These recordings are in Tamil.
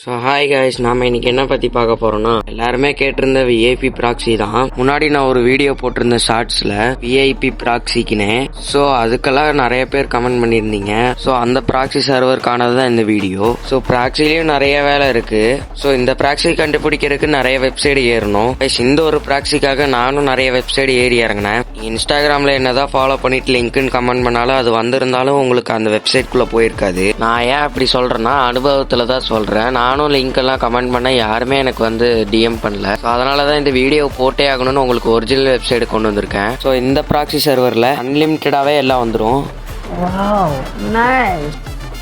ஸோ ஹாய் காய்ஸ், நாம இன்னைக்கு என்ன பற்றி பார்க்க போகிறோம்னா, எல்லாருமே கேட்டிருந்த விஐபி ப்ராக்ஸி தான். முன்னாடி நான் ஒரு வீடியோ போட்டிருந்தேன் ஷார்ட்ஸில் விஐபி ப்ராக்ஸிக்குன்னு. ஸோ அதுக்கெல்லாம் நிறைய பேர் கமெண்ட் பண்ணியிருந்தீங்க. ஸோ அந்த ப்ராக்ஸி சர்வருக்கானது தான் இந்த வீடியோ. ஸோ ப்ராக்ஸிலையும் நிறைய வேலை இருக்குது. ஸோ இந்த ப்ராக்ஸி கண்டுபிடிக்கிறதுக்கு நிறைய வெப்சைட் ஏறணும். இந்த ஒரு ப்ராக்ஸிக்காக நானும் நிறைய வெப்சைட் ஏறி இறங்கினேன். இன்ஸ்டாகிராமில் என்னதான் ஃபாலோ பண்ணிட்டு லிங்க்னு கமெண்ட் பண்ணாலும் அது வந்திருந்தாலும் உங்களுக்கு அந்த வெப்சைட்குள்ளே போயிருக்காது. நான் ஏன் அப்படி சொல்கிறேன்னா, அனுபவத்தில் தான் சொல்கிறேன். நானும் லிங்க் எல்லாம் கமெண்ட் பண்ண யாருமே எனக்கு வந்து டிஎம் பண்ணல. ஸோ அதனால தான் இந்த வீடியோ போட்டே ஆகணும்னு உங்களுக்கு ஒரிஜினல் வெப்சைட் கொண்டு வந்திருக்கேன். ஸோ இந்த ப்ராக்ஸி சர்வரில் அன்லிமிட்டடாகவே எல்லாம் வந்துடும்.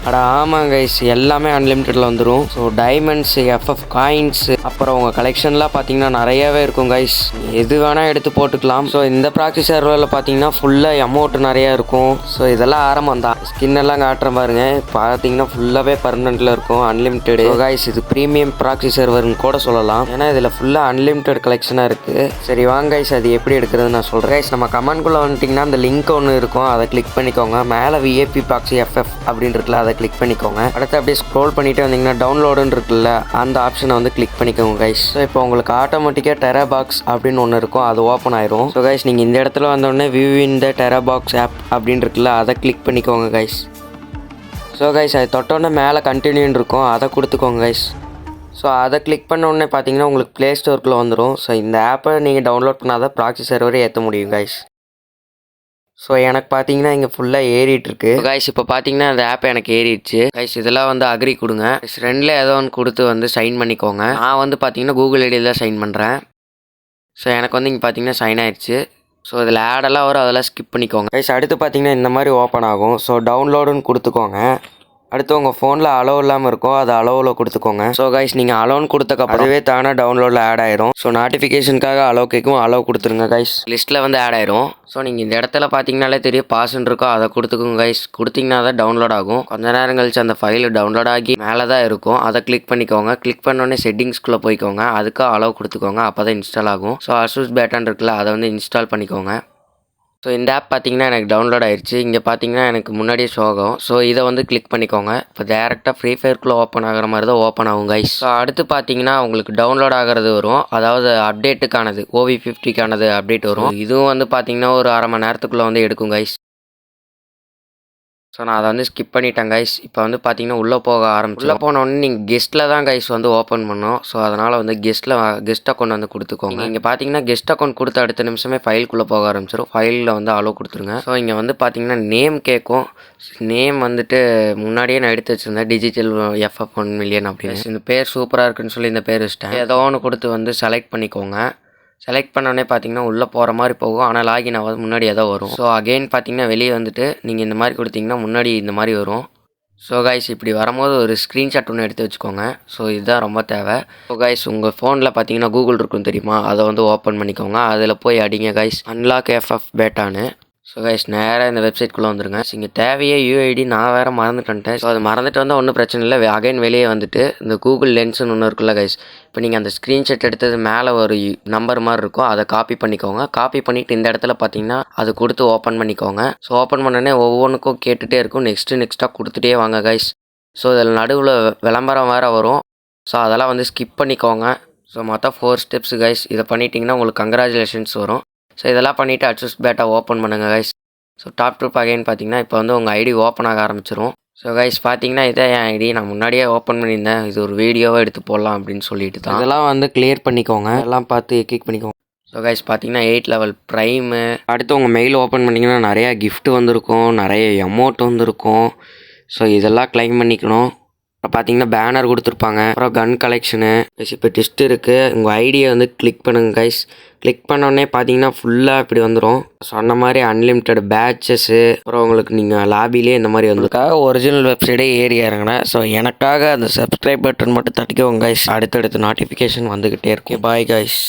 அட ஆமாம் கைஸ், எல்லாமே அன்லிமிட்டடில் வந்துடும். ஸோ டைமண்ட்ஸ், எஃப்எஃப் காயின்ஸ், அப்புறம் உங்கள் கலெக்ஷன்லாம் பார்த்தீங்கன்னா நிறையாவே இருக்கும் கைஸ். எது வேணால் எடுத்து போட்டுக்கலாம். ஸோ இந்த ப்ராக்ஸி சர்வரில் பார்த்தீங்கன்னா ஃபுல்லாக அமௌண்ட் நிறையா இருக்கும். ஸோ இதெல்லாம் ஆரம்பம் தான். ஸ்கின் எல்லாம் காட்டுற பாருங்க, பார்த்தீங்கன்னா ஃபுல்லாகவே பர்மனெண்ட்டில் இருக்கும், அன்லிமிட்டடு. கைஸ் இது ப்ரீமியம் ப்ராக்ஸி சர்வர்னு கூட சொல்லலாம். ஏன்னா இதில் ஃபுல்லாக அன்லிமிட்டட் கலெக்ஷனாக இருக்குது. சரி வாங்க கைஸ், அது எப்படி எடுக்கிறதுன்னு நான் சொல்கிறேன். கைஸ் நம்ம கமெண்ட்குள்ளே வந்துட்டிங்கன்னா அந்த லிங்க் ஒன்று இருக்கும், அதை கிளிக் பண்ணிக்கோங்க. மேலே விஏபி ப்ராக்ஸி எஃப்எஃப் அப்படின்னு இருக்குல்ல, அதை கிளிக் பண்ணிக்கோங்க. அடுத்து அப்படியே ஸ்க்ரோல் பண்ணிட்டு வந்தீங்கன்னா டவுன்லோடுன்னு இருக்குல்ல, அந்த ஆப்ஷனை வந்து கிளிக் பண்ணிக்கோங்க கைஸ். ஸோ இப்போ உங்களுக்கு ஆட்டோமேட்டிக்காக டெராபாக்ஸ் அப்படின்னு ஒன்று இருக்கும், அது ஓப்பன் ஆயிரும். ஸோ கைஸ் நீங்கள் இந்த இடத்துல வந்தோடனே வியூ இன் த டெராபாக்ஸ் ஆப் அப்படின்னு இருக்குல்ல, அதை கிளிக் பண்ணிக்கோங்க கைஸ். ஸோ கைஸ் அது தொட்டோடனே மேலே கண்டினியூன்னு இருக்கும், அதை கொடுத்துக்கோங்க கைஸ். ஸோ அதை கிளிக் பண்ண உடனே பார்த்தீங்கன்னா உங்களுக்கு ப்ளே ஸ்டோருக்குள்ளே வந்துடும். ஸோ இந்த ஆப்பை நீங்கள் டவுன்லோட் பண்ணாதான் ப்ராக்ஸி சர்வரை ஏற்ற முடியும் கைஸ். ஸோ எனக்கு பார்த்தீங்கன்னா இங்கே ஃபுல்லாக ஏறிட்டுருக்கு கைஸ். இப்போ பார்த்தீங்கன்னா அந்த ஆப் எனக்கு ஏறிடுச்சு கைஸ். இதெல்லாம் வந்து அக்ரி கொடுங்க. ரெண்டில் ஏதோ ஒன்று கொடுத்து வந்து சைன் பண்ணிக்கோங்க. நான் வந்து பார்த்தீங்கன்னா கூகுள் ஐடியில் தான் சைன் பண்ணுறேன். ஸோ எனக்கு வந்து இங்கே பார்த்தீங்கன்னா சைன் ஆயிடுச்சு. ஸோ இதில் ஆடெல்லாம் வரும், அதெல்லாம் ஸ்கிப் பண்ணிக்கோங்க கைஸ். அடுத்து பார்த்தீங்கன்னா இந்த மாதிரி ஓப்பன் ஆகும். ஸோ டவுன்லோடுன்னு கொடுத்துக்கோங்க. அடுத்து உங்கள் ஃபோனில் அலோவ் இல்லாமல் இருக்கும், அது அலோவில் கொடுத்துக்கோங்க. ஸோ கைஸ் நீங்கள் அலோன்னு கொடுத்தக்கப்புறம் அதுவே தானே டவுன்லோடில் ஆட் ஆயிரும். ஸோ நோட்டிஃபிகேஷனுக்காக அலோவ் கேட்கும், அலோவ் கொடுத்துருங்க கைஸ். லிஸ்ட்டில் வந்து ஆட் ஆயிரும். ஸோ நீங்கள் இந்த இடத்துல பார்த்தீங்கனாலே தெரியும் பாஸ்ன்னு இருக்கோ, அதை கொடுத்துக்கோங்க கைஸ். கொடுத்தீங்கன்னா தான் டவுன்லோட் ஆகும். கொஞ்ச நேரம் கழிச்சு அந்த ஃபைல் டவுன்லோட் ஆகி மேலே தான் இருக்கும், அதை கிளிக் பண்ணிக்கோங்க. கிளிக் பண்ணோடனே செட்டிங்ஸ்குள்ளே போய்க்கோங்க, அதுக்கு அலோவ் கொடுத்துக்கோங்க, அப்போ தான் இன்ஸ்டால் ஆகும். ஸோ அசூஸ் பேட்டான் இருக்குல்ல, அதை வந்து இன்ஸ்டால் பண்ணிக்கோங்க. ஸோ இந்த ஆப் பார்த்தீங்கன்னா எனக்கு டவுன்லோட் ஆயிடுச்சு. இங்கே பார்த்தீங்கன்னா எனக்கு முன்னாடியே ஷோ ஆகும். ஸோ இதை வந்து கிளிக் பண்ணிக்கோங்க. இப்போ டேரெக்டாக ஃப்ரீ ஃபயர்க்குள்ளே ஓப்பன் ஆகிற மாதிரி தான் ஓப்பன் ஆகும் கைஸ். ஸோ அடுத்து பார்த்தீங்கன்னா உங்களுக்கு டவுன்லோட் ஆகிறது வரும், அதாவது அப்டேட்டுக்கானது, OV50க்கானது அப்டேட் வரும். இதுவும் வந்து பார்த்தீங்கன்னா ஒரு அரை மணி நேரத்துக்குள்ளே வந்து எடுக்கும் கைஸ். ஸோ நான் அதை வந்து ஸ்கிப் பண்ணிட்டேன் கைஸ். இப்போ வந்து பார்த்தீங்கன்னா உள்ளே போக ஆரம்பிச்சு. உள்ளே போனோடனே நீங்கள் கெஸ்ட்டில் தான் கைஸ் வந்து ஓப்பன் பண்ணோம். ஸோ அதனால் வந்து கெஸ்ட் அக்கௌண்ட் வந்து கொடுத்துக்கோங்க. இங்கே பார்த்தீங்கன்னா கெஸ்ட் அக்கௌண்ட் கொடுத்த அடுத்த நிமிஷமே ஃபைலுக்குள்ளே போக ஆரம்பிச்சிடும். ஃபைலில் வந்து அலோவ் கொடுத்துருங்க. ஸோ இங்கே வந்து பார்த்தீங்கன்னா நேம் கேட்கும். நேம் வந்துட்டு முன்னாடியே நான் எடுத்து வச்சுருந்தேன், டிஜிட்டல் எஃப்எஃப் 1 மில்லியன் அப்படின்னு. இந்த பேர் சூப்பராக இருக்குன்னு சொல்லி இந்த பேர் வச்சிட்டேன். ஏதோ ஒன்று கொடுத்து வந்து செலக்ட் பண்ணிக்கோங்க. செலக்ட் பண்ணோடனே பார்த்தீங்கன்னா உள்ளே போகிற மாதிரி போகும், ஆனால் லாகின் ஆகாது, முன்னாடி ஏதோ வரும். ஸோ அகெயின் பார்த்தீங்கன்னா வெளியே வந்துட்டு நீங்கள் இந்த மாதிரி கொடுத்தீங்கன்னா முன்னாடி இந்த மாதிரி வரும். ஸோ கைஸ் இப்படி வரும்போது ஒரு ஸ்க்ரீன்ஷாட் ஒன்று எடுத்து வச்சுக்கோங்க. ஸோ இதுதான் ரொம்ப தேவை. ஸோ கைஸ் உங்கள் ஃபோனில் பார்த்தீங்கன்னா கூகுள் இருக்கும் தெரியுமா, அதை வந்து ஓப்பன் பண்ணிக்கோங்க. அதில் போய் அடிங்க கைஸ் அன்லாக் எஃப்எஃப் பேட்டான்னு. ஸோ கைஸ் நேராக இந்த வெப்சைட்குள்ளே வந்துருங்க. இங்கே தேவையே யூஐடி நான் வேறு மறந்துட்டேன். ஸோ அது மறந்துட்டு வந்தால் ஒன்றும் பிரச்சனை இல்லை. அகைன் வெளியே வந்துட்டு இந்த கூகுள் லென்ஸ்னு ஒன்று இருக்குல்ல கைஸ், இப்போ நீங்கள் அந்த ஸ்க்ரீன்ஷாட் எடுத்தது மேலே ஒரு நம்பர் மாதிரி இருக்கும், அதை காப்பி பண்ணிக்கோங்க. காப்பி பண்ணிவிட்டு இந்த இடத்துல பார்த்தீங்கன்னா அது கொடுத்து ஓப்பன் பண்ணிக்கோங்க. ஸோ ஓப்பன் பண்ணோடனே ஒவ்வொன்றுக்கும் கேட்டுகிட்டே இருக்கும், நெக்ஸ்ட்டாக கொடுத்துட்டே வாங்க கைஸ். ஸோ இதில் நடுவில் விளம்பரம் வேறு வரும். ஸோ அதெல்லாம் வந்து ஸ்கிப் பண்ணிக்கோங்க. ஸோ மொத்தம் 4 ஸ்டெப்ஸ் கைஸ். இதை பண்ணிட்டீங்கன்னா உங்களுக்கு கங்க்ராச்சுலேஷன்ஸ் வரும். ஸோ இதெல்லாம் பண்ணிவிட்டு அச்சூஸ் பேட்டா ஓப்பன் பண்ணுங்கள் guys. So top to again பார்த்தீங்கன்னா இப்போ வந்து உங்கள் ஐடி ஓப்பன் ஆக ஆரம்பிச்சிடும். ஸோ கைஸ் பார்த்தீங்கன்னா இதான் என் ஐடி, நான் முன்னாடியே ஓப்பன் பண்ணியிருந்தேன். இது ஒரு வீடியோவாக எடுத்து போடலாம் அப்படின்னு சொல்லிட்டு தான். இதெல்லாம் வந்து கிளியர் பண்ணிக்கோங்க, எல்லாம் பார்த்து கிளிக் பண்ணிக்கோங்க. ஸோ கைஸ் பார்த்தீங்கன்னா 8 லெவல் ப்ரைமு. அடுத்து உங்கள் மெயில் ஓப்பன் பண்ணிங்கன்னா நிறையா கிஃப்ட் வந்திருக்கும், நிறைய அமௌண்ட் வந்திருக்கும். ஸோ இதெல்லாம் கிளைம் பண்ணிக்கணும். அப்புறம் பார்த்தீங்கன்னா பேனர் கொடுத்துருப்பாங்க, அப்புறம் கன் கலெக்ஷனு. இப்போ டெஸ்ட் இருக்குது. உங்கள் ஐடியை வந்து கிளிக் பண்ணுங்க கைஸ். கிளிக் பண்ணோடனே பார்த்தீங்கன்னா ஃபுல்லாக இப்படி வந்துடும். சொன்ன மாதிரி அன்லிமிட்டட் பேட்சஸ்ஸு, அப்புறம் உங்களுக்கு நீங்கள் லாபிலே இந்த மாதிரி வந்துருக்காக ஒரிஜினல் வெப்சைட்டே ஏறி இறங்கினேன். ஸோ எனக்காக அந்த சப்ஸ்கிரைப் பட்டன் மட்டும் தட்டிக்கோங்க கைஸ். அடுத்தடுத்து நோட்டிஃபிகேஷன் வந்துக்கிட்டே இருக்கும். Bye guys.